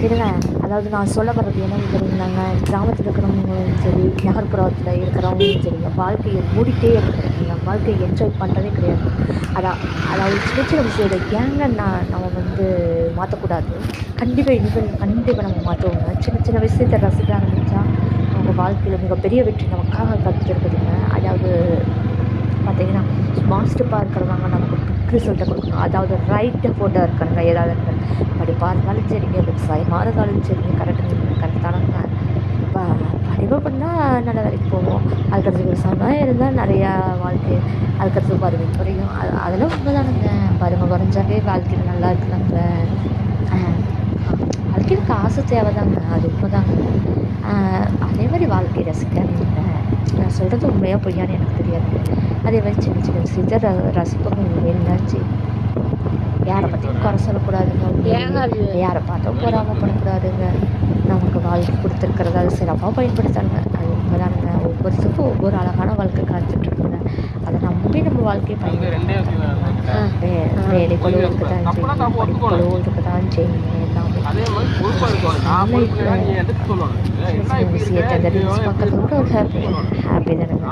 இருங்க. அதாவது நான் சொல்ல வர்றது என்னன்னு தெரியுங்களாங்க, கிராமத்தில் இருக்கிறவங்களும் சரி, நகர்ப்புறத்தில் இருக்கிறவங்களும் சரிங்க, வாழ்க்கையை ஓடிட்டே இருக்கிறதுங்க, வாழ்க்கையை என்ஜாய் பண்ணுறதே கிடையாது. அதாவது சின்ன சின்ன விஷயத்தை ஏங்க நம்ம வந்து மாற்றக்கூடாது? கண்டிப்பாக இனிமேல் கண்டிப்பாக நம்ம மாற்றுவோங்க. சின்ன சின்ன விஷயத்தை ரசிக்க ஆரம்பித்தா அவங்க வாழ்க்கையில் மிகப்பெரிய வெற்றி நமக்காக காத்துட்ருக்குதுங்க. அதாவது பார்த்தீங்கன்னா, ஸ்மார்ட் ஸ்டெப்பாக இருக்கிறவங்க நமக்கு குவிக் ரிசல்ட்டை கொடுக்கணும். அதாவது ரைட் எஃபோர்ட்டாக இருக்கணுங்க. ஏதாவது படிப்பாக இருந்தாலும் சரிங்க, விவசாயமாக இருந்தாலும் சரிங்க, கரெக்டு தானங்க. இப்போ படிப்பு பண்ணால் நல்ல வேலைக்கு போவோம். அதுக்கடுத்து விவசாயமாக இருந்தால் நிறையா வாழ்க்கை, அதுக்கடுத்து வறுமை குறையும். அதெல்லாம் உண்மைதானுங்க. வறுமை குறைஞ்சாவே வாழ்க்கையில் நல்லா இருக்கலாங்க. வாழ்க்கையில் காசு தேவைதாங்க, அது உண்மைதாங்க. அதே மாதிரி வாழ்க்கையை ரசிக்காதீங்க. நான் சொல்கிறது உண்மையாக பொய்யான்னு எனக்கு தெரியாது. அதே மாதிரி சின்ன சின்ன விஷயத்தை ரசிப்பவங்க வேணும்னாச்சு. யாரை பற்றியும் குறை சொல்லக்கூடாதுங்க. யாரை பார்த்தும் பொறாமப்படக்கூடாதுங்க. நமக்கு வாழ்க்கை கொடுத்துருக்கிறத அது சிறப்பாக பயன்படுத்தாங்க. அது உண்மைதானுங்க. ஒவ்வொருத்தருக்கும் ஒவ்வொரு அழகான வாழ்க்கை காத்துட்ருக்குங்க. அதை நம்பி நம்ம வாழ்க்கையை வேலை பழுவு இருக்க தான் செய்யும், படிப்பு பழுவு இருக்க தான் செய்யுங்க. எல்லாமே விஷயத்தை ரீல்ஸ் பார்க்கறது கூட ஒரு ஹாப்பி தானுங்க.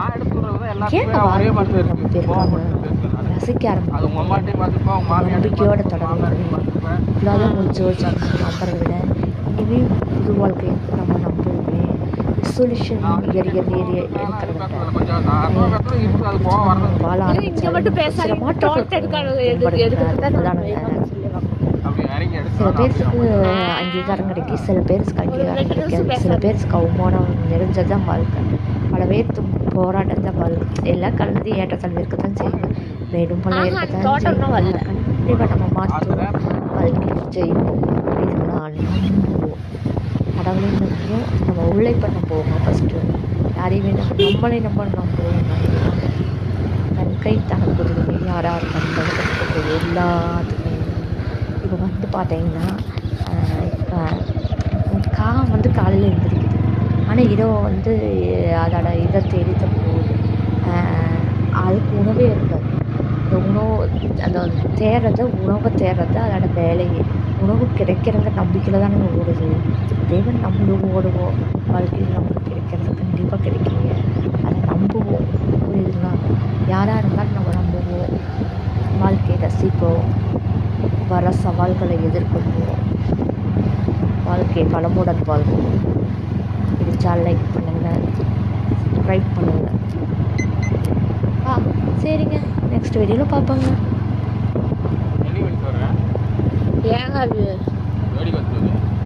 ஏங்க வாழ்க்கை நம்ம பேருக்காங்க ரசிக்க ஆரம்பிக்கும். நம்பிக்கையோட தொடர்பு இல்லாத முடிச்சு வச்சு நம்புறதை விட இனிமேல் புது வாழ்க்கையை நம்ம நம்புவோமே. சொல்யூஷன் ஏறி இருக்கிறத வாழ ஆரம்பிச்சு சில சில பேருக்கு அங்கீகாரம் கிடைக்கும், சில பேருக்கு அங்கீகாரம் கிடைக்காது, சில பேருக்கு அவமானம் நிறைஞ்சது தான் வாழ்க்கை. பல பேர் போராட்டம் தான் வாழ்க்கை. எல்லாம் கலந்து ஏற்றத்தாழ்வு இருக்க தான் செய்யும். மேலும் பல இருக்கத்தான் செய்யும். கண்டிப்பாக நம்ம மாற்றுவோம், வாழ்க்கையில் ஜெயிப்போம். இதெல்லாம் நம்புவோம். கடவுளையும் நம்புவோம், நம்ம உழைப்பை நம்புவோங்க. ஃபஸ்ட்டு யாரையுமே நம்மளை நம்புவோம். நன்கை தனக்கு உதவி யார் கண்டது எல்லாத்துக்குமே. இப்போ வந்து பார்த்தீங்கன்னா, காகம் வந்து காலையில் எழுந்திரிக்குது, ஆனால் இரவு வந்து அதோட இதை தேடித்த போகுது. அதுக்கு உணவே இருக்காது. அந்த அந்த உணவை தேடுறது அதோட வேலையே. உணவு கிடைக்கிறங்க நம்பிக்கையில் தான் நம்ம ஓடுது. தேவன் நம்மளும் ஓடுவோம். வாழ்க்கையில் நம்மளுக்கு கிடைக்கிறது கண்டிப்பாக கிடைக்குங்க. அதை நம்புவோம். புரியுதுங்களா? யாராக இருந்தாலும் நம்ம நம்புவோம், வாழ்க்கையை ரசிப்போம், வர சவால்களை எதிர்கொள்வோம், வாழ்க்கையை வளமுடன் வாழ்வோம். பிடிச்சா லைக் பண்ணுங்கள், சப்ஸ்கிரைப் பண்ணுங்கள். சரிங்க, நெக்ஸ்ட் வீடியோவில் பார்ப்போங்க. ஏங்க அது